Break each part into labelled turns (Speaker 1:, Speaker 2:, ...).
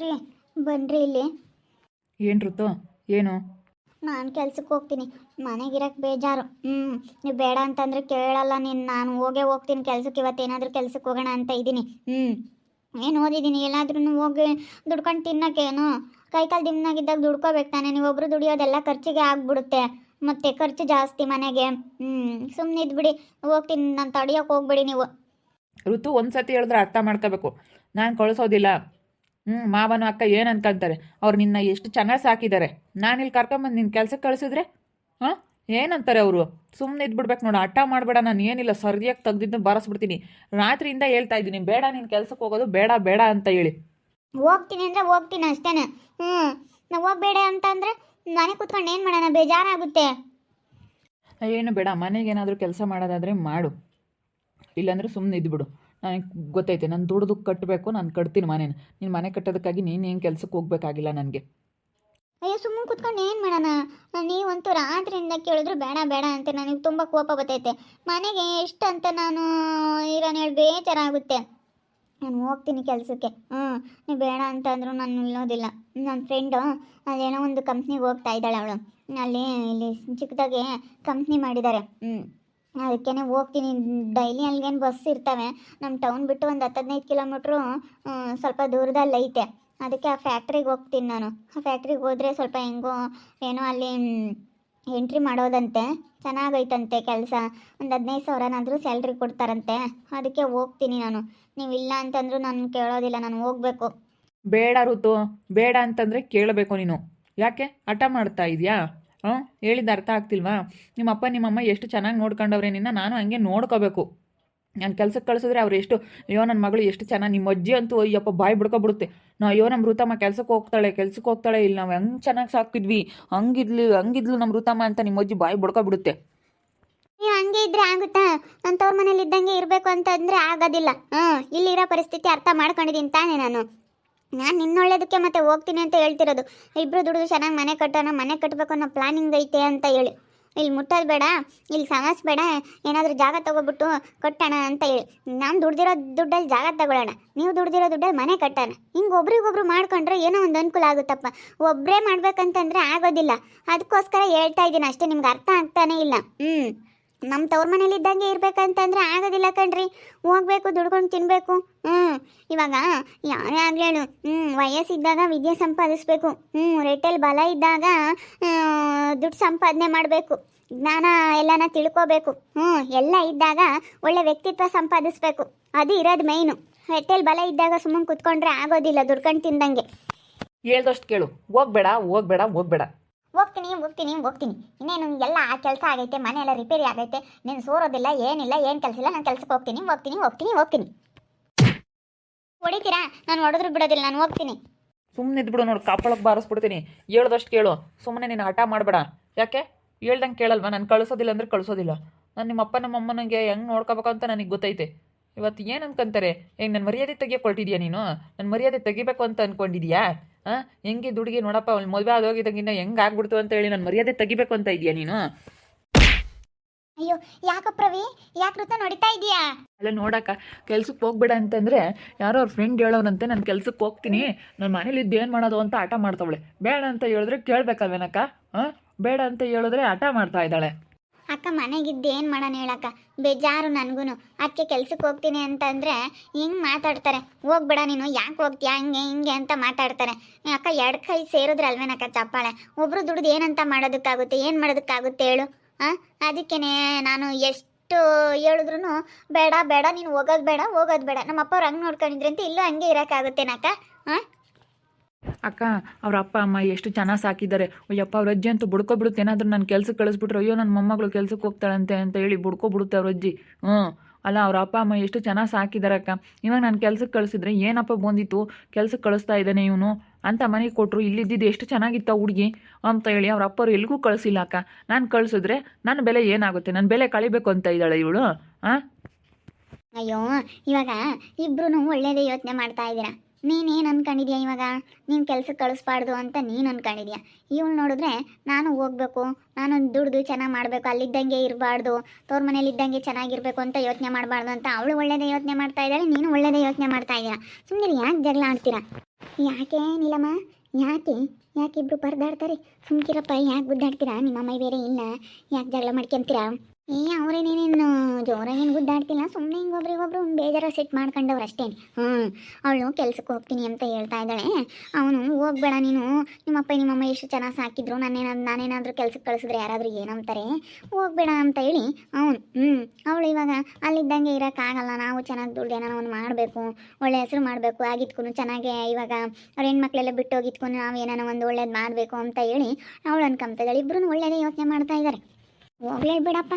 Speaker 1: ರೀ ಬನ್ರಿ ಇಲ್ಲಿ.
Speaker 2: ಏನು ಋತು ಏನು?
Speaker 1: ನಾನು ಕೆಲ್ಸಕ್ಕೆ ಹೋಗ್ತೀನಿ, ಮನೆಗಿರಕ್ಕೆ ಬೇಜಾರು. ನೀವು ಬೇಡ ಅಂತಂದರೆ ಕೇಳಲ್ಲ ನೀನು. ನಾನು ಹೋಗ್ತೀನಿ ಕೆಲ್ಸಕ್ಕೆ. ಇವತ್ತೇನಾದರೂ ಕೆಲ್ಸಕ್ಕೆ ಹೋಗೋಣ ಅಂತ ಇದ್ದೀನಿ. ಏನು ಓದಿದ್ದೀನಿ, ಎಲ್ಲಾದ್ರೂ ಹೋಗಿ ದುಡ್ಕೊಂಡು ತಿನ್ನೋಕ್ಕೇನು? ಕೈಕಾಲು ದಿಮ್ನಾಗಿದ್ದಾಗ ದುಡ್ಕೋಬೇಕು ತಾನೆ. ನೀವೊಬ್ಬರು ದುಡಿಯೋದೆಲ್ಲ ಖರ್ಚಿಗೆ ಆಗ್ಬಿಡುತ್ತೆ, ಮತ್ತು ಖರ್ಚು ಜಾಸ್ತಿ ಮನೆಗೆ. ಸುಮ್ಮನೆ ಇದ್ಬಿಡಿ, ಹೋಗ್ತೀನಿ. ನಾನು ತಡಿಯೋಕೆ ಹೋಗ್ಬೇಡಿ ನೀವು.
Speaker 2: ಋತು ಒಂದು ಸತಿ ಹೇಳಿದ್ರೆ ಅರ್ಥ ಮಾಡ್ಕೋಬೇಕು. ನಾನು ಕಳಿಸೋದಿಲ್ಲ. ಮಾವನ ಅಕ್ಕ ಏನು ಅನ್ಕೊಂತಾರೆ? ಅವ್ರು ನಿನ್ನ ಎಷ್ಟು ಚೆನ್ನಾಗಿ ಸಾಕಿದ್ದಾರೆ. ನಾನು ಇಲ್ಲಿ ಕರ್ಕೊಂಬಂದು ನಿನ್ನ ಕೆಲ್ಸಕ್ಕೆ ಕಳಿಸಿದ್ರೆ ಏನಂತಾರೆ ಅವರು? ಸುಮ್ಮನೆ ಇದ್ಬಿಡ್ಬೇಕು ನೋಡು. ಹಠ ಮಾಡಬೇಡ. ನಾನು ಏನಿಲ್ಲ, ಸರಿಯಾಗಿ ತೆಗ್ದಿದ್ದು ಬಾರಿಸ್ಬಿಡ್ತೀನಿ. ರಾತ್ರಿಯಿಂದ ಹೇಳ್ತಾ ಇದ್ದೀನಿ, ಬೇಡ ನೀನು ಕೆಲ್ಸಕ್ಕೆ ಹೋಗೋದು ಬೇಡ ಬೇಡ ಅಂತ ಹೇಳಿ.
Speaker 1: ಹೋಗ್ತೀನಿ ಅಂದರೆ ಹೋಗ್ತೀನಿ ಅಷ್ಟೇ. ನಾವು ಹೋಗ್ಬೇಡ ಅಂತ ಅಂದರೆ ಮನೆ ಕೂತ್ಕೊಂಡು ಏನು ಮಾಡೋಣ? ಬೇಜಾರಾಗುತ್ತೆ.
Speaker 2: ಏನು ಬೇಡ, ಮನೆಗೇನಾದರೂ ಕೆಲಸ ಮಾಡೋದಾದರೆ ಮಾಡು, ಇಲ್ಲಾಂದರೆ ಸುಮ್ಮನೆ ಇದ್ಬಿಡು. ನನಗೆ ಗೊತ್ತೈತೆ, ನಾನು ದುಡ್ದು ಕಟ್ಟಬೇಕು, ನಾನು ಕಟ್ತೀನಿ ಮನೇನ. ನೀನು ಮನೆ ಕಟ್ಟೋದಕ್ಕಾಗಿ ನೀನು ಏನು ಕೆಲ್ಸಕ್ಕೆ ಹೋಗ್ಬೇಕಾಗಿಲ್ಲ ನನಗೆ.
Speaker 1: ಅಯ್ಯೋ, ಸುಮ್ಮನೆ ಕೂತ್ಕೊಂಡು ಏನು ಮಾಡೋಣ? ನೀವಂತೂ ರಾತ್ರಿಯಿಂದ ಕೇಳಿದ್ರು ಬೇಡ ಬೇಡ ಅಂತ ನನಗೆ ತುಂಬ ಕೋಪ ಬರ್ತೈತೆ. ಮನೆಗೆ ಎಷ್ಟು ಅಂತ ನಾನು ಇರೋನು ಹೇಳಿ ಬೇಜಾರಾಗುತ್ತೆ. ನಾನು ಹೋಗ್ತೀನಿ ಕೆಲಸಕ್ಕೆ. ನೀವು ಬೇಡ ಅಂತಂದ್ರು ನಾನು ನಿಲ್ಲೋದಿಲ್ಲ. ನನ್ನ ಫ್ರೆಂಡು ಅಲ್ಲೇನೋ ಒಂದು ಕಂಪ್ನಿಗೆ ಹೋಗ್ತಾ ಇದ್ದಾಳೆ ಅವಳು. ಇಲ್ಲಿ ಚಿಕ್ಕದಾಗೆ ಕಂಪ್ನಿ ಮಾಡಿದ್ದಾರೆ. ಅದಕ್ಕೇ ಹೋಗ್ತೀನಿ. ಡೈಲಿ ಅಲ್ಲಿಗೇನು ಬಸ್ ಇರ್ತವೆ. ನಮ್ಮ ಟೌನ್ ಬಿಟ್ಟು ಒಂದು 10-15 ಕಿಲೋಮೀಟ್ರು ಸ್ವಲ್ಪ ದೂರದಲ್ಲಿ ಐತೆ. ಅದಕ್ಕೆ ಆ ಫ್ಯಾಕ್ಟ್ರಿಗೆ ಹೋಗ್ತೀನಿ ನಾನು. ಆ ಫ್ಯಾಕ್ಟ್ರಿಗೆ ಹೋದರೆ ಸ್ವಲ್ಪ ಹೆಂಗೋ ಏನೋ ಅಲ್ಲಿ ಎಂಟ್ರಿ ಮಾಡೋದಂತೆ. ಚೆನ್ನಾಗೈತಂತೆ ಕೆಲಸ. ಒಂದು 15,000ನಾದರೂ ಸ್ಯಾಲ್ರಿ ಕೊಡ್ತಾರಂತೆ. ಅದಕ್ಕೆ ಹೋಗ್ತೀನಿ ನಾನು. ನೀವು ಇಲ್ಲ ಅಂತಂದರೂ ನಾನು ಕೇಳೋದಿಲ್ಲ, ನಾನು ಹೋಗಬೇಕು.
Speaker 2: ಬೇಡ ಋತು, ಬೇಡ ಅಂತಂದರೆ ಕೇಳಬೇಕು ನೀನು. ಯಾಕೆ ಹಠ ಮಾಡ್ತಾ ಇದೆಯಾ? ಹೇಳಿದ್ದು ಅರ್ಥ ಆಗ್ತಿಲ್ವಾ? ನಿಮ್ಮಪ್ಪ ನಿಮ್ಮಮ್ಮ ಎಷ್ಟು ಚೆನ್ನಾಗಿ ನೋಡ್ಕೊಂಡವ್ರೆ ನಿನ್ನ, ನಾನು ಹಂಗೆ ನೋಡ್ಕೋಬೇಕು. ನಾನು ಕೆಲ್ಸಕ್ಕೆ ಕಳಿಸಿದ್ರೆ ಅವ್ರು ಎಷ್ಟು, ಅಯ್ಯೋ ನನ್ನ ಮಗಳು ಎಷ್ಟು ಚೆನ್ನಾಗಿ. ನಿಮ್ಮ ಅಜ್ಜಿ ಅಂತೂ ಅಯ್ಯಪ್ಪ ಬಾಯಿ ಬಿಡ್ಕೊಬಿಡುತ್ತೆ. ಅಯ್ಯೋ ನಮ್ಮ ಋತಮ್ಮ ಕೆಲ್ಸಕ್ಕೆ ಹೋಗ್ತಾಳೆ ಇಲ್ಲಿ ನಾವು ಹೆಂಗೆ ಚೆನ್ನಾಗಿ ಸಾಕ್ತಿದ್ವಿ, ಹಂಗಿದ್ಲು ನಮ್ಮ ಋತಮ್ಮ ಅಂತ ನಿಮ್ಮ ಅಜ್ಜಿ ಬಾಯಿ ಬಿಡ್ಕೊಬಿಡುತ್ತೆ.
Speaker 1: ನೀವು ಹಂಗೆ ಇದ್ರೆ ಆಗುತ್ತಾ? ನಾನು ತವ್ರ ಮನೇಲಿ ಇದ್ದಂಗೆ ಇರಬೇಕು ಅಂತಂದರೆ ಆಗೋದಿಲ್ಲ. ಇಲ್ಲಿರೋ ಪರಿಸ್ಥಿತಿ ಅರ್ಥ ಮಾಡ್ಕೊಂಡಿದ್ದೀನಿ ತಾನೇ ನಾನು. ನಿನ್ನೊಳ್ಳೇದಕ್ಕೆ ಮತ್ತೆ ಹೋಗ್ತೀನಿ ಅಂತ ಹೇಳ್ತಿರೋದು. ಇಬ್ಬರು ದುಡಿದು ಚೆನ್ನಾಗಿ ಮನೆ ಕಟ್ಟಬೇಕು ಅನ್ನೋ ಪ್ಲಾನಿಂಗ್ ಐತೆ ಅಂತ ಹೇಳಿ. ಇಲ್ಲಿ ಮುಟ್ಟೋದು ಬೇಡ, ಇಲ್ಲಿ ಸಮಸ್ಯೆ ಬೇಡ, ಏನಾದರೂ ಜಾಗ ತೊಗೊಬಿಟ್ಟು ಕಟ್ಟೋಣ ಅಂತ ಹೇಳಿ. ನಾನು ದುಡ್ದಿರೋ ದುಡ್ಡಲ್ಲಿ ಜಾಗ ತಗೊಳ್ಳೋಣ, ನೀವು ದುಡ್ದಿರೋ ದುಡ್ಡಲ್ಲಿ ಮನೆ ಕಟ್ಟೋಣ. ಹಿಂಗೆ ಒಬ್ರಿಗೊಬ್ರು ಮಾಡ್ಕೊಂಡ್ರೆ ಏನೋ ಒಂದು ಅನುಕೂಲ ಆಗುತ್ತಪ್ಪ. ಒಬ್ಬರೇ ಮಾಡ್ಬೇಕಂತಂದರೆ ಆಗೋದಿಲ್ಲ. ಅದಕ್ಕೋಸ್ಕರ ಹೇಳ್ತಾ ಇದ್ದೀನಿ ಅಷ್ಟೇ. ನಿಮ್ಗೆ ಅರ್ಥ ಆಗ್ತಾನೇ ಇಲ್ಲ. ನಮ್ಮ ತವ್ರ ಮನೇಲಿ ಇದ್ದಂಗೆ ಇರ್ಬೇಕಂತಂದ್ರೆ ಆಗೋದಿಲ್ಲ ಕಣ್ರಿ. ಹೋಗ್ಬೇಕು, ದುಡ್ಕೊಂಡು ತಿನ್ನಬೇಕು. ಇವಾಗ ಯಾರೇ ಆಗಲೇಳು, ವಯಸ್ಸಿದ್ದಾಗ ವಿದ್ಯೆ ಸಂಪಾದಿಸ್ಬೇಕು. ರೆಟ್ಟೆಲ್ ಬಲ ಇದ್ದಾಗ ದುಡ್ಡು ಸಂಪಾದನೆ ಮಾಡಬೇಕು. ಜ್ಞಾನ ಎಲ್ಲನ ತಿಳ್ಕೋಬೇಕು. ಎಲ್ಲ ಇದ್ದಾಗ ಒಳ್ಳೆ ವ್ಯಕ್ತಿತ್ವ ಸಂಪಾದಿಸ್ಬೇಕು. ಅದು ಇರೋದು ಮೈನು. ರೆಟ್ಟೆಲ್ ಬಲ ಇದ್ದಾಗ ಸುಮ್ಮನೆ ಕುತ್ಕೊಂಡ್ರೆ ಆಗೋದಿಲ್ಲ ದುಡ್ಕೊಂಡು ತಿಂದಂಗೆ.
Speaker 2: ಹೇಳ್ದಷ್ಟು ಕೇಳು. ಹೋಗ್ಬೇಡ.
Speaker 1: ಹೋಗ್ತೀನಿ. ಇನ್ನೇನು ಎಲ್ಲ ಆ ಕೆಲಸ ಆಗೈತೆ, ಮನೆ ಎಲ್ಲ ರಿಪೇರಿ ಆಗೈತೆ. ನೀನು ಸೋರೋದಿಲ್ಲ, ಏನಿಲ್ಲ, ಏನು ಕೆಲಸ ಇಲ್ಲ. ನಾನು ಕೆಲ್ಸಕ್ಕೆ ಹೋಗ್ತೀನಿ. ಹೊಡಿತೀರಾ? ನಾನು ಹೊಡೆದ್ರು ಬಿಡೋದಿಲ್ಲ, ನಾನು ಹೋಗ್ತೀನಿ.
Speaker 2: ಸುಮ್ಮನೆ ಇದ್ಬಿಡು ನೋಡು, ಕಾಪಳಕ್ಕೆ ಬಾರಿಸ್ಬಿಡ್ತೀನಿ. ಹೇಳ್ದಷ್ಟು ಕೇಳು. ಸುಮ್ಮನೆ ನೀನು ಹಠ ಮಾಡಬೇಡ. ಯಾಕೆ ಹೇಳ್ದಂಗೆ ಕೇಳಲ್ವಾ? ನಾನು ಕಳಿಸೋದಿಲ್ಲ ಅಂದರೆ ಕಳಿಸೋದಿಲ್ಲ. ನಾನು ನಿಮ್ಮಪ್ಪ ನಮ್ಮಮ್ಮನಿಗೆ ಹೆಂಗೆ ನೋಡ್ಕೋಬೇಕು ಅಂತ ನನಗೆ ಗೊತ್ತೈತೆ. ಇವತ್ತು ಏನು ಅನ್ಕೊಂತಾರೆ? ಹೆಂಗೆ ನನ್ನ ಮರ್ಯಾದೆ ತೆಗಿಯಕೊಳ್ತಿದ್ಯಾ ನೀನು? ನನ್ನ ಮರ್ಯಾದೆ ತೆಗಿಬೇಕು ಅಂತ ಅಂದ್ಕೊಂಡಿದ್ಯಾ? ಹೆಂಗೆ ದುಡ್ಡಿಗೆ ನೋಡಪ್ಪ, ಅವ್ನು ಮದುವೆ ಆಗೋಗಿದ್ದಾಗಿಂದ ಹೆಂಗೆ ಆಗ್ಬಿಡ್ತು ಅಂತ ಹೇಳಿ ನನ್ನ ಮರ್ಯಾದೆ ತೆಗಿಬೇಕು ಅಂತ ಇದೆಯಾ ನೀನು?
Speaker 1: ಅಯ್ಯೋ, ಯಾಕಪ್ರವಿ, ಯಾಕೆ ಋತ ನೋಡ್ತಾ ಇದೀಯಾ?
Speaker 2: ಅಲ್ಲ ನೋಡಕ್ಕ, ಕೆಲ್ಸಕ್ಕೆ ಹೋಗ್ಬೇಡ ಅಂತಂದರೆ ಯಾರೋ ಅವ್ರ ಫ್ರೆಂಡ್ ಹೇಳೋರಂತೆ ನಾನು ಕೆಲ್ಸಕ್ಕೆ ಹೋಗ್ತೀನಿ, ನನ್ನ ಮನೇಲಿ ಇದ್ದು ಏನು ಮಾಡೋದು ಅಂತ ಹಠ ಮಾಡ್ತಾವಳೆ. ಬೇಡ ಅಂತ ಹೇಳಿದ್ರೆ ಕೇಳಬೇಕಲ್ವೇನಕ್ಕ? ಬೇಡ ಅಂತ ಹೇಳಿದ್ರೆ ಹಠ ಮಾಡ್ತಾ ಇದ್ದಾಳೆ.
Speaker 1: ಅಕ್ಕ, ಮನೆಗಿದ್ದು ಏನು ಮಾಡೋಣ ಹೇಳಕ್ಕ? ಬೇಜಾರು ನನಗೂ. ಅದಕ್ಕೆ ಕೆಲ್ಸಕ್ಕೆ ಹೋಗ್ತೀನಿ ಅಂತಂದರೆ ಹಿಂಗೆ ಮಾತಾಡ್ತಾರೆ. ಹೋಗ್ಬೇಡ ನೀನು, ಯಾಕೆ ಹೋಗ್ತೀಯಾ, ಹಿಂಗೆ ಅಂತ ಮಾತಾಡ್ತಾರೆ. ಅಕ್ಕ, 2 ಕೈ ಸೇರಿದ್ರೆ ಅಲ್ವೇನಕ್ಕ ಚಪ್ಪಾಳೆ? ಒಬ್ಬರು ದುಡ್ದು ಏನಂತ ಮಾಡೋದಕ್ಕಾಗುತ್ತೆ? ಏನು ಮಾಡೋದಕ್ಕಾಗುತ್ತೆ ಹೇಳು? ಅದಕ್ಕೇ ನಾನು ಎಷ್ಟು ಹೇಳಿದ್ರು ಬೇಡ ನೀನು ಹೋಗೋದು ಬೇಡ. ನಮ್ಮ ಅಪ್ಪ ಅವ್ರು ಹಂಗೆ ನೋಡ್ಕೊಂಡಿದ್ರೆ ಅಂತ ಇಲ್ಲೂ ಹಂಗೆ ಇರೋಕ್ಕಾಗುತ್ತೇನಕ್ಕ?
Speaker 2: ಅಕ್ಕ, ಅವ್ರ ಅಪ್ಪ ಅಮ್ಮ ಎಷ್ಟು ಚೆನ್ನಾಗಿ ಸಾಕಿದ್ದಾರೆ. ಅಯ್ಯಪ್ಪ, ಅವ್ರ ಅಜ್ಜಿ ಅಂತೂ ಬುಡ್ಕೊಬಿಡುತ್ತೆ. ಏನಾದರೂ ನನ್ನ ಕೆಲ್ಸಕ್ಕೆ ಕಳಿಸ್ಬಿಟ್ರೆ, ಅಯ್ಯೋ ನನ್ನ ಮೊಮ್ಮಗಳು ಕೆಲ್ಸಕ್ಕೆ ಹೋಗ್ತಾಳಂತೆ ಅಂತ ಹೇಳಿ ಬುಡ್ಕೊಬಿಡುತ್ತೆ ಅವ್ರ ಅಜ್ಜಿ. ಅಲ್ಲ, ಅವ್ರ ಅಪ್ಪ ಅಮ್ಮ ಎಷ್ಟು ಚೆನ್ನಾಗಿ ಸಾಕಿದ್ದಾರೆ ಅಕ್ಕ. ಇವಾಗ ನಾನು ಕೆಲ್ಸಕ್ಕೆ ಕಳಿಸಿದ್ರೆ ಏನಪ್ಪ ಬಂದಿತ್ತು, ಕೆಲ್ಸಕ್ಕೆ ಕಳಿಸ್ತಾ ಇದ್ದಾನೆ ಇವನು ಅಂತ ಮನೆಗೆ ಕೊಟ್ಟರು. ಇಲ್ಲಿದ್ದಿದ್ದು ಎಷ್ಟು ಚೆನ್ನಾಗಿತ್ತ ಹುಡುಗಿ ಅಂತ ಹೇಳಿ ಅವ್ರ ಅಪ್ಪರು ಎಲ್ಲಿಗೂ ಕಳಿಸಿಲ್ಲ ಅಕ್ಕ. ನಾನು ಕಳಿಸಿದ್ರೆ ನನ್ನ ಬೆಲೆ ಏನಾಗುತ್ತೆ? ನನ್ನ ಬೆಲೆ ಕಳಿಬೇಕು ಅಂತ ಇದ್ದಾಳೆ ಇವಳು.
Speaker 1: ಅಯ್ಯೋ, ಇವಾಗ ಇಬ್ರು ಒಳ್ಳೇದೇ ಯೋಚನೆ ಮಾಡ್ತಾ ಇದ್ದೀರಾ. ನೀನೇನು ಅನ್ಕೊಂಡಿದ್ಯಾ? ಇವಾಗ ನೀನು ಕೆಲ್ಸಕ್ಕೆ ಕಳಿಸ್ಬಾರ್ದು ಅಂತ ನೀನು ಅನ್ಕೊಂಡಿದ್ಯಾ? ಇವಳು ನೋಡಿದ್ರೆ ನಾನು ಹೋಗ್ಬೇಕು, ನಾನು ದುಡ್ದು ಚೆನ್ನಾಗಿ ಮಾಡಬೇಕು, ಅಲ್ಲಿದ್ದಂಗೆ ಇರಬಾರ್ದು, ತವ್ರ ಮನೇಲಿ ಇದ್ದಂಗೆ ಚೆನ್ನಾಗಿರ್ಬೇಕು ಅಂತ ಯೋಚನೆ ಮಾಡಬಾರ್ದು ಅಂತ ಅವಳು ಒಳ್ಳೇದೇ ಯೋಚನೆ ಮಾಡ್ತಾ ಇದ್ದಾಳೆ, ನೀನು ಒಳ್ಳೇದೇ ಯೋಚನೆ ಮಾಡ್ತಾ ಇದ್ದೀರಾ. ಸುಮ್ಮನೆ ಯಾಕೆ ಜಗಳ ಆಡ್ತೀರಾ? ಯಾಕೆ ನೀಲಮ್ಮ, ಯಾಕೆ ಯಾಕೆ ಇಬ್ರು ಪರದಾಡ್ತಾರೆ? ಸುಮ್ಕಿರಪ್ಪ, ಯಾಕೆ ಗುದ್ದಾಡ್ತೀರಾ? ನಿಮ್ಮ ಅಮ್ಮ ಬೇರೆ ಇಲ್ಲ, ಯಾಕೆ ಜಗಳ ಮಾಡ್ಕೊಂತೀರಾ? ಅವರೇನೇನೇನು ಜೋರಾಗೇನು ಗುದ್ದಾಡ್ತಿಲ್ಲ, ಸುಮ್ಮನೆ ಹಿಂಗೆ ಒಬ್ರಿಗೊಬ್ರು ಬೇಜಾರ ಸೆಟ್ ಮಾಡ್ಕೊಂಡವ್ರು ಅಷ್ಟೇ. ಅವಳು ಕೆಲ್ಸಕ್ಕೆ ಹೋಗ್ತೀನಿ ಅಂತ ಹೇಳ್ತಾ ಇದ್ದಾಳೆ. ಅವನು ಹೋಗ್ಬೇಡ ನೀನು, ನಿಮ್ಮಪ್ಪ ನಿಮ್ಮಮ್ಮ ಎಷ್ಟು ಚೆನ್ನಾಗಿ ಸಾಕಿದ್ರು, ನಾನೇನಾದರೂ ಕೆಲ್ಸಕ್ಕೆ ಕಳಿಸಿದ್ರೆ ಯಾರಾದರೂ ಏನಂತಾರೆ, ಹೋಗ್ಬೇಡ ಅಂತ ಹೇಳಿ ಅವಳು ಇವಾಗ ಅಲ್ಲಿದ್ದಂಗೆ ಇರೋಕ್ಕಾಗಲ್ಲ. ನಾವು ಚೆನ್ನಾಗಿ ದುಡ್ಡು ಏನೋ ಒಂದು ಮಾಡಬೇಕು, ಒಳ್ಳೆ ಹೆಸರು ಮಾಡಬೇಕು, ಆಗಿದ್ಕೂ ಚೆನ್ನಾಗೆ ಇವಾಗ ಅವ್ರ ಹೆಣ್ಮಕ್ಳೆಲ್ಲ ಬಿಟ್ಟು ಹೋಗಿದ್ಕೂ ನಾವು ಏನಾರ ಒಂದು ಒಳ್ಳೇದು ಮಾಡಬೇಕು ಅಂತ ಹೇಳಿ ಅವಳು ಅನ್ಕೊಂತಿದ್ದಾಳೆ. ಇಬ್ಬರೂ ಒಳ್ಳೆಯದೇ ಯೋಚನೆ ಮಾಡ್ತಾ ಇದ್ದಾರೆ. ಹೋಗ್ಲೇಳು ಬಿಡಪ್ಪ,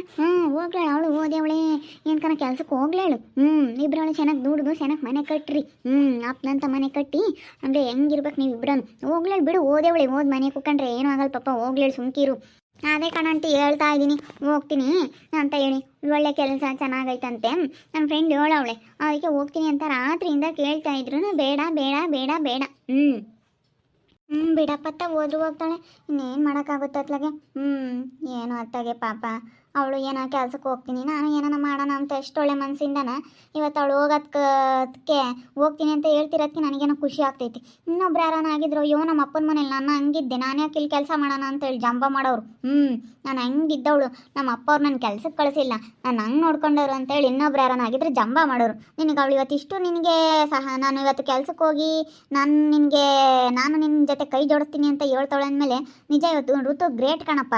Speaker 1: ಹೋಗ್ಲೇಳು, ಅವಳು ಓದ್ಯವಳೆ ಏನ್ಕನ ಕೆಲ್ಸಕ್ಕೆ ಹೋಗ್ಲೇಳು. ಇಬ್ಬರವಳು ಚೆನ್ನಾಗಿ ದುಡ್ದು ಚೆನ್ನಾಗಿ ಮನೆ ಕಟ್ಟ್ರಿ, ಅಪ್ಪನಂತ ಮನೆ ಕಟ್ಟಿ ಅಂದರೆ ಹೆಂಗಿರ್ಬೇಕು ನೀವು ಇಬ್ಬರನ್ನು. ಹೋಗ್ಲೇಳು ಬಿಡು, ಓದೇವಳೆ, ಓದ್ ಮನೆ ಕುಕ್ಕಂಡ್ರೆ ಏನೂ ಆಗಲ್ಲ ಪಾಪ, ಹೋಗ್ಲೇಳು ಸುಮ್ಕಿರು. ಅದೇ ಕಣಂಟಿ ಹೇಳ್ತಾ ಇದ್ದೀನಿ ಹೋಗ್ತೀನಿ ಅಂತ ಹೇಳಿ, ಒಳ್ಳೆ ಕೆಲಸ ಚೆನ್ನಾಗೈತಂತೆ ನನ್ನ ಫ್ರೆಂಡ್ ಹೇಳವಳೆ, ಅದಕ್ಕೆ ಹೋಗ್ತೀನಿ ಅಂತ ರಾತ್ರಿಯಿಂದ ಕೇಳ್ತಾ ಇದ್ರು. ಬೇಡ ಬೇಡ ಬೇಡ ಬೇಡ. ಬಿಡಪ್ಪತ್ತ ಹೋದ್ರು ಹೋಗ್ತಾಳೆ, ಇನ್ನೇನು ಮಾಡೋಕ್ಕಾಗುತ್ತೆ ಅತ್ಲಾಗೆ. ಏನು ಅತ್ತಾಗೆ ಪಾಪ, ಅವಳು ಏನೋ ಕೆಲ್ಸಕ್ಕೆ ಹೋಗ್ತೀನಿ, ನಾನು ಏನಾನ ಮಾಡೋಣ ಅಂತ ಎಷ್ಟು ಒಳ್ಳೆ ಮನಸ್ಸಿಂದನ ಇವತ್ತು ಅವಳು ಹೋಗೋದಕ್ಕೆ ಹೋಗ್ತೀನಿ ಅಂತ ಹೇಳ್ತಿರೋದಕ್ಕೆ ನನಗೇನೋ ಖುಷಿ ಆಗ್ತೈತಿ. ಇನ್ನೊಬ್ರು ಯಾರನ್ನ ಆಗಿದ್ರು, ಅಯ್ಯೋ ನಮ್ಮ ಅಪ್ಪನ ಮನೇಲಿ ನಾನು ಹಂಗಿದ್ದೆ, ನಾನು ಯಾಕೆ ಇಲ್ಲಿ ಕೆಲಸ ಮಾಡೋಣ ಅಂತೇಳಿ ಜಂಬ ಮಾಡೋರು. ನಾನು ಹಂಗಿದ್ದವಳು, ನಮ್ಮ ಅಪ್ಪ ಅವ್ರು ನನ್ನ ಕೆಲ್ಸಕ್ಕೆ ಕಳಿಸಿಲ್ಲ, ನಾನು ಹಂಗೆ ನೋಡ್ಕೊಂಡವ್ರು ಅಂತೇಳಿ ಇನ್ನೊಬ್ರು ಯಾರನ್ನ ಆಗಿದ್ರೆ ಜಂಬ ಮಾಡೋರು. ನಿನಗೆ ಅವಳು ಇವತ್ತಿಷ್ಟು ನಿನಗೆ ನಾನು ಇವತ್ತು ಕೆಲ್ಸಕ್ಕೆ ಹೋಗಿ ನಾನು ನಿನ್ನ ಜೊತೆ ಕೈ ಜೋಡಿಸ್ತೀನಿ ಅಂತ ಹೇಳ್ತಾಳೆ ಅಂದಮೇಲೆ ನಿಜ ಇವತ್ತು ಋತು ಗ್ರೇಟ್ ಕಣಪ್ಪ.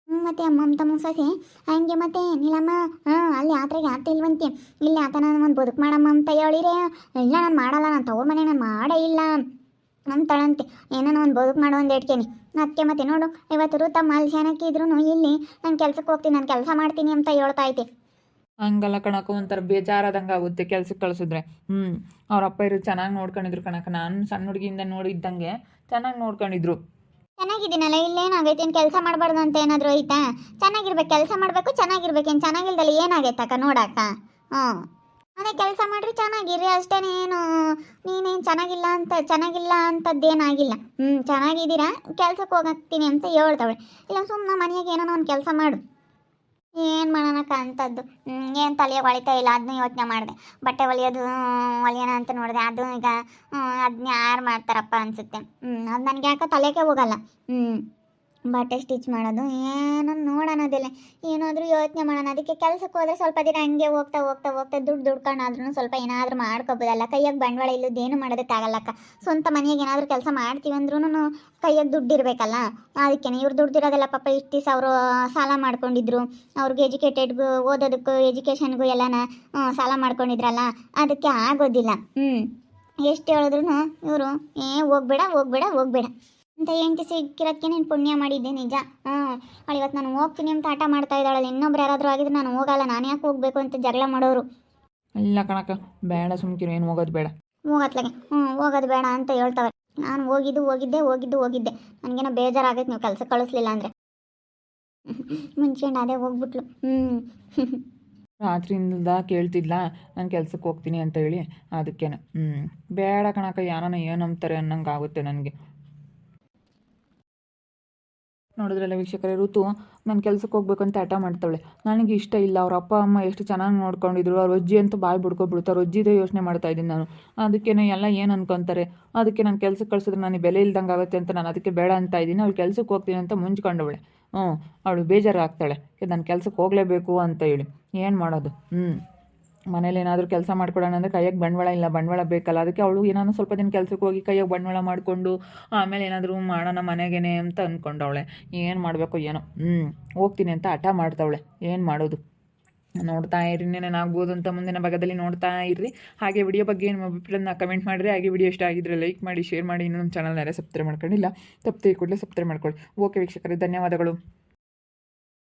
Speaker 1: ಮತ್ತೆ ಅಮ್ಮ ತಮ್ಮ ಸೊಸೆ ಹಂಗೆ ಮತ್ತೆ ನೀಲಮ್ಮ ಅಲ್ಲಿ ಆತ್ರೆಗೆ ಆತ ಇಲ್ವಂತೆ, ಇಲ್ಲಿ ಆತ ನಾನು ಒಂದು ಬದುಕು ಮಾಡಮ್ಮ ಅಂತ ಹೇಳಿರೆ, ಇಲ್ಲ ನಾನು ಮಾಡಲ್ಲ, ನಾನು ತವ್ರ ಮನೆ ನಾನು ಮಾಡೇ ಇಲ್ಲ ಅಂತಾಳಂತೆ. ಏನೋ ಒಂದು ಬದುಕು ಮಾಡೋ ಒಂದು ಇಟ್ಕೇನಿ. ಅದಕ್ಕೆ ಮತ್ತೆ ನೋಡು ಇವತ್ತು ಋತ ಮಲ್ಸ್ಯಾನಕ್ಕೆ ಇದ್ರು ಇಲ್ಲಿ ನಾನು ಕೆಲ್ಸಕ್ಕೆ ಹೋಗ್ತೀನಿ, ನಾನು ಕೆಲಸ ಮಾಡ್ತೀನಿ ಅಂತ ಹೇಳ್ತಾ ಐತೆ.
Speaker 2: ಹಂಗಲ್ಲ ಕಣಕ, ಒಂಥರ ಬೇಜಾರಾದಂಗೆ ಆಗುತ್ತೆ ಕೆಲ್ಸಕ್ಕೆ ಕಳಿಸಿದ್ರೆ. ಅವ್ರ ಅಪ್ಪ ಇರೋದು ಚೆನ್ನಾಗಿ ನೋಡ್ಕೊಂಡಿದ್ರು ಕಣಕ, ನಾನು ಸಣ್ಣ ಹುಡುಗಿಯಿಂದ ನೋಡಿದ್ದಂಗೆ ಚೆನ್ನಾಗಿ ನೋಡ್ಕೊಂಡಿದ್ರು.
Speaker 1: ಚೆನ್ನಾಗಿದ್ದೀನಲ್ಲ, ಇಲ್ಲೇನಾಗೈತೆ? ಏನು ಕೆಲಸ ಮಾಡಬಾರ್ದು ಅಂತ ಏನಾದರೂ ಐತಾ? ಚೆನ್ನಾಗಿರ್ಬೇಕು, ಕೆಲಸ ಮಾಡಬೇಕು, ಚೆನ್ನಾಗಿರ್ಬೇಕೇನು? ಚೆನ್ನಾಗಿಲ್ದಲ್ಲ ಏನಾಗೈತಕ್ಕ ನೋಡಕ್ಕ? ಅದೇ ಕೆಲಸ ಮಾಡಿರಿ, ಚೆನ್ನಾಗಿರಿ ಅಷ್ಟೇನೆ. ಏನು ನೀನೇನು ಚೆನ್ನಾಗಿಲ್ಲ ಅಂತದ್ದೇನಾಗಿಲ್ಲ. ಚೆನ್ನಾಗಿದ್ದೀರಾ, ಕೆಲ್ಸಕ್ಕೆ ಹೋಗ್ತೀನಿ ಅಂತ ಹೇಳ್ತಾಳೆ. ಇಲ್ಲ ಸುಮ್ಮನೆ ಮನೆಯಾಗ ಏನೋ ಒಂದು ಕೆಲಸ ಮಾಡು. ಏನು ಮಾಡೋಣಕ್ಕ ಅಂಥದ್ದು, ಏನು ತಲೆಯಾಗ ಹೊಳಿತಾ ಇಲ್ಲ, ಅದನ್ನ ಯೋಚನೆ ಮಾಡಿದೆ. ಬಟ್ಟೆ ಹೊಲಿಯೋಣ ಅಂತ ನೋಡಿದೆ, ಅದು ಈಗ ಅದನ್ನ ಯಾರು ಮಾಡ್ತಾರಪ್ಪ ಅನಿಸುತ್ತೆ. ಅದು ನನಗೆ ಯಾಕೆ ತಲೆಗೆ ಹೋಗಲ್ಲ. ಬಟ್ಟೆ ಸ್ಟಿಚ್ ಮಾಡೋದು ಏನೋ ನೋಡೋಣದಿಲ್ಲ, ಏನಾದರೂ ಯೋಚನೆ ಮಾಡೋಣ. ಅದಕ್ಕೆ ಕೆಲ್ಸಕ್ಕೆ ಹೋದರೆ ಸ್ವಲ್ಪ ದಿನ ಹಂಗೆ ಹೋಗ್ತಾ ಹೋಗ್ತಾ ಹೋಗ್ತಾ ದುಡ್ಕೊಂಡಾದ್ರೂ ಸ್ವಲ್ಪ ಏನಾದರೂ ಮಾಡ್ಕೋಬೋದಲ್ಲ. ಕೈಯಾಗ ಬಂಡವಾಳ ಇಲ್ಲದೇನು ಮಾಡೋದಕ್ಕಾಗಲ್ಲಕ್ಕ. ಸ್ವಂತ ಮನೆಯಾಗ ಏನಾದರೂ ಕೆಲಸ ಮಾಡ್ತೀವಿ ಅಂದ್ರೂ ಕೈಯಾಗ ದುಡ್ಡು ಇರಬೇಕಲ್ಲ. ಅದಕ್ಕೆ ಇವ್ರು ದುಡ್ಡಿರೋದೆಲ್ಲ ಪಾಪ ಇಷ್ಟು ದಿವಸ ಅವರು ಸಾಲ ಮಾಡ್ಕೊಂಡಿದ್ರು, ಅವ್ರಿಗೆ ಓದೋದಕ್ಕೂ ಎಜುಕೇಷನ್ಗೂ ಎಲ್ಲನ ಸಾಲ ಮಾಡ್ಕೊಂಡಿದ್ರಲ್ಲ, ಅದಕ್ಕೆ ಆಗೋದಿಲ್ಲ. ಎಷ್ಟು ಹೇಳಿದ್ರು ಇವರು ಹೋಗ್ಬೇಡ ಹೋಗ್ಬೇಡ ಹೋಗ್ಬೇಡ ಅಂತ ಹೆಂಡತಿ ಸಿಕ್ಕಿರೋದಕ್ಕೆ ನೀನು ಪುಣ್ಯ ಮಾಡಿದ್ದೆ ನಿಜ. ಅವಳು ಇವತ್ತು ನಾನು ಹೋಗ್ತೀನಿ ಅಂತ ಆಟ ಮಾಡ್ತಾ ಇದ್ದಾಳಲ್ಲ. ಇನ್ನೊಬ್ರು ಯಾರಾದರೂ ಆಗಿದ್ರೆ ನಾನು ಹೋಗಲ್ಲ, ನಾನು ಯಾಕೆ ಹೋಗಬೇಕು ಅಂತ ಜಗಳ ಮಾಡೋರು.
Speaker 2: ಇಲ್ಲ ಕಣಕ, ಬೇಡ ಸುಮ್ಕಿರು, ಏನು ಹೋಗೋದು ಬೇಡ.
Speaker 1: ಹೋಗತ್ಲಾಗೆ ಹೋಗೋದು ಬೇಡ ಅಂತ ಹೇಳ್ತವೆ. ನಾನು ಹೋಗಿದ್ದೆ ನನಗೇನೋ ಬೇಜಾರಾಗೈತೆ ನೀವು ಕೆಲಸ ಕಳಿಸ್ಲಿಲ್ಲ ಅಂದರೆ. ಮುಂಚೆಂಡು ಅದೇ ಹೋಗ್ಬಿಟ್ಲು.
Speaker 2: ರಾತ್ರಿಯಿಂದ ಕೇಳ್ತಿದ್ಲ ನಾನು ಕೆಲ್ಸಕ್ಕೆ ಹೋಗ್ತೀನಿ ಅಂತ ಹೇಳಿ, ಅದಕ್ಕೇನೆ ಬೇಡ ಕಣಕ, ಯಾರನ್ನ ಏನು ನಂಬ್ತಾರೆ ಅನ್ನಂಗೆ ಆಗುತ್ತೆ ನನಗೆ. ನೋಡಿದ್ರಲ್ಲ ವೀಕ್ಷಕರೇ, ಋತು ನಾನು ಕೆಲ್ಸಕ್ಕೆ ಹೋಗ್ಬೇಕು ಅಂತ ಹಠ ಮಾಡ್ತಾಳೆ. ನನಗೆ ಇಷ್ಟ ಇಲ್ಲ. ಅವ್ರ ಅಪ್ಪ ಅಮ್ಮ ಎಷ್ಟು ಚೆನ್ನಾಗಿ ನೋಡ್ಕೊಂಡಿದ್ರು, ಅವ್ರ ಅಜ್ಜಿ ಅಂತೂ ಬಾಯಿ ಬಿಡ್ಕೊಬಿಡ್ತಾರೆ. ಅಜ್ಜಿದೇ ಯೋಚನೆ ಮಾಡ್ತಾ ಇದ್ದೀನಿ ನಾನು. ಅದಕ್ಕೇನೆ ಎಲ್ಲ ಏನು ಅನ್ಕೊತಾರೆ, ಅದಕ್ಕೆ ನಾನು ಕೆಲ್ಸಕ್ಕೆ ಕಳಿಸಿದ್ರೆ ನನಗೆ ಬೆಲೆ ಇಲ್ದಂಗೆ ಆಗುತ್ತೆ ಅಂತ ನಾನು ಅದಕ್ಕೆ ಬೇಡ ಅಂತ ಇದ್ದೀನಿ. ಅವಳು ಕೆಲ್ಸಕ್ಕೆ ಹೋಗ್ತೀನಿ ಅಂತ ಮುಂಚ್ಕೊಂಡವಳೆ. ಅವಳು ಬೇಜಾರಾಗ್ತಾಳೆ, ನಾನು ಕೆಲ್ಸಕ್ಕೆ ಹೋಗಲೇಬೇಕು ಅಂತ ಹೇಳಿ. ಏನು ಮಾಡೋದು? ಮನೇಲಿ ಏನಾದರೂ ಕೆಲಸ ಮಾಡ್ಕೊಡೋಣ ಅಂದರೆ ಕೈಯಾಗ ಬಂಡವಾಳ ಇಲ್ಲ, ಬಂಡವಾಳ ಬೇಕಲ್ಲ. ಅದಕ್ಕೆ ಅವಳು ಏನಾದ್ರು ಸ್ವಲ್ಪ ದಿನ ಕೆಲಸಕ್ಕೆ ಹೋಗಿ ಕೈಯಾಗ ಬಂಡವಾಳ ಮಾಡಿಕೊಂಡು ಆಮೇಲೆ ಏನಾದರೂ ಮಾಡೋಣ ಮನೆಗೇನೆ ಅಂತ ಅಂದ್ಕೊಂಡವಳೆ. ಏನು ಮಾಡಬೇಕು ಏನೋ. ಹೋಗ್ತೀನಿ ಅಂತ ಹಠ ಮಾಡ್ತಾವಳೆ. ಏನು ಮಾಡೋದು? ನೋಡ್ತಾ ಇರಿ, ಏನೇನಾಗ್ಬೋದು ಅಂತ ಮುಂದಿನ ಭಾಗದಲ್ಲಿ ನೋಡ್ತಾ ಇರ್ರಿ. ಹಾಗೆ ವಿಡಿಯೋ ಬಗ್ಗೆ ಏನು ಅಭಿಪ್ರಾಯನ ಕಮೆಂಟ್ ಮಾಡಿರಿ. ಹಾಗೆ ವಿಡಿಯೋ ಇಷ್ಟ ಆಗಿದ್ರೆ ಲೈಕ್ ಮಾಡಿ, ಶೇರ್ ಮಾಡಿ. ಇನ್ನೂ ನಮ್ಮ ಚಾನಲ್ ಯಾರೇ ಸಬ್ಸ್ಕ್ರೈಬ್ ಮಾಡ್ಕೊಂಡಿಲ್ಲ, ತಪ್ಪದೆ ಕೂಡಲೇ ಸಬ್ಸ್ಕ್ರೈಬ್ ಮಾಡ್ಕೊಳ್ಳಿ. ಓಕೆ ವೀಕ್ಷಕರೇ, ಧನ್ಯವಾದಗಳು.